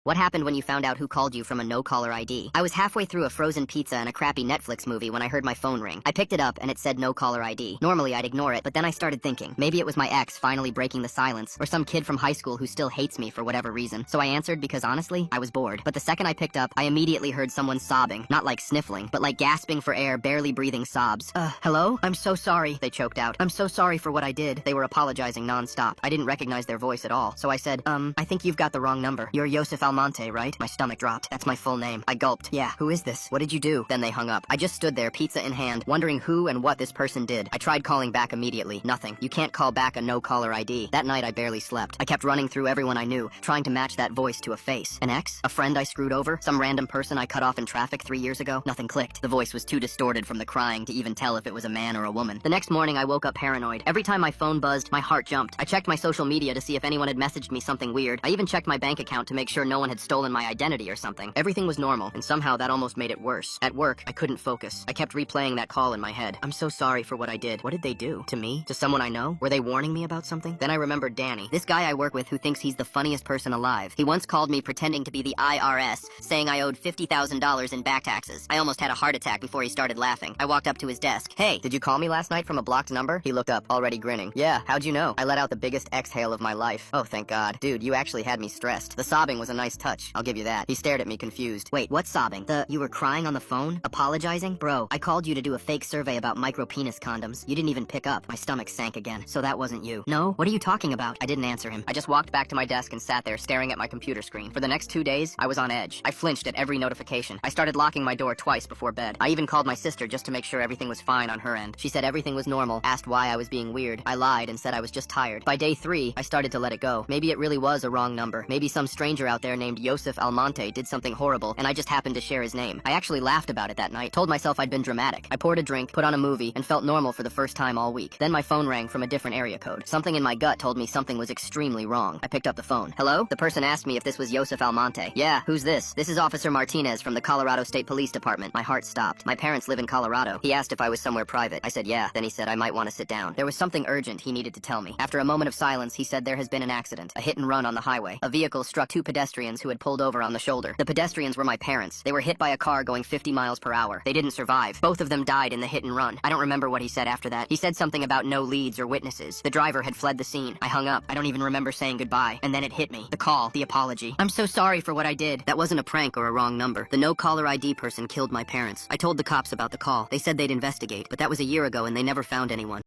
What happened when you found out who called you from a no-caller ID? I was halfway through a frozen pizza and a crappy Netflix movie when I heard my phone ring. I picked it up and it said no-caller ID. Normally I'd ignore it, but then I started thinking, maybe it was my ex finally breaking the silence, or some kid from high school who still hates me for whatever reason. So I answered because honestly, I was bored. But the second I picked up, I immediately heard someone sobbing. Not like sniffling, but like gasping for air, barely breathing sobs. Hello? I'm so sorry, they choked out. I'm so sorry for what I did. They were apologizing nonstop. I didn't recognize their voice at all. So I said, I think you've got the wrong number. You're Yosef Almonte, right? My stomach dropped. That's my full name. I gulped. Yeah, who is this? What did you do? Then they hung up. I just stood there, pizza in hand, wondering who and what this person did. I tried calling back immediately. Nothing. You can't call back a no-caller ID. That night I barely slept. I kept running through everyone I knew, trying to match that voice to a face. An ex? A friend I screwed over? Some random person I cut off in traffic 3 years ago? Nothing clicked. The voice was too distorted from the crying to even tell if it was a man or a woman. The next morning I woke up paranoid. Every time my phone buzzed, my heart jumped. I checked my social media to see if anyone had messaged me something weird. I even checked my bank account to make sure no one had stolen my identity or something. Everything was normal, and somehow that almost made it worse. At work, I couldn't focus. I kept replaying that call in my head. I'm so sorry for what I did. What did they do? To me? To someone I know? Were they warning me about something? Then I remembered Danny, this guy I work with who thinks he's the funniest person alive. He once called me pretending to be the IRS, saying I owed $50,000 in back taxes. I almost had a heart attack before he started laughing. I walked up to his desk. Hey, did you call me last night from a blocked number? He looked up, already grinning. Yeah, how'd you know? I let out the biggest exhale of my life. Oh, thank God. Dude, you actually had me stressed. The sobbing was a nice touch. I'll give you that. He stared at me confused. Wait, what's sobbing? You were crying on the phone? Apologizing? Bro, I called you to do a fake survey about micro-penis condoms. You didn't even pick up. My stomach sank again. So that wasn't you. No? What are you talking about? I didn't answer him. I just walked back to my desk and sat there staring at my computer screen. For the next 2 days, I was on edge. I flinched at every notification. I started locking my door twice before bed. I even called my sister just to make sure everything was fine on her end. She said everything was normal, asked why I was being weird. I lied and said I was just tired. By day 3, I started to let it go. Maybe it really was a wrong number. Maybe some stranger out there named Yosef Almonte did something horrible, and I just happened to share his name. I actually laughed about it that night, told myself I'd been dramatic. I poured a drink, put on a movie, and felt normal for the first time all week. Then my phone rang from a different area code. Something in my gut told me something was extremely wrong. I picked up the phone. Hello? The person asked me if this was Yosef Almonte. Yeah, who's this? This is Officer Martinez from the Colorado State Police Department. My heart stopped. My parents live in Colorado. He asked if I was somewhere private. I said yeah. Then he said I might want to sit down. There was something urgent he needed to tell me. After a moment of silence, he said there has been an accident. A hit and run on the highway. A vehicle struck 2 pedestrians who had pulled over on the shoulder. The pedestrians were my parents. They were hit by a car going 50 miles per hour. They didn't survive. Both of them died in the hit and run. I don't remember what he said after that. He said something about no leads or witnesses. The driver had fled the scene. I hung up. I don't even remember saying goodbye. And then it hit me. The call. The apology. I'm so sorry for what I did. That wasn't a prank or a wrong number. The no-caller ID person killed my parents. I told the cops about the call. They said they'd investigate, but that was a year ago and they never found anyone.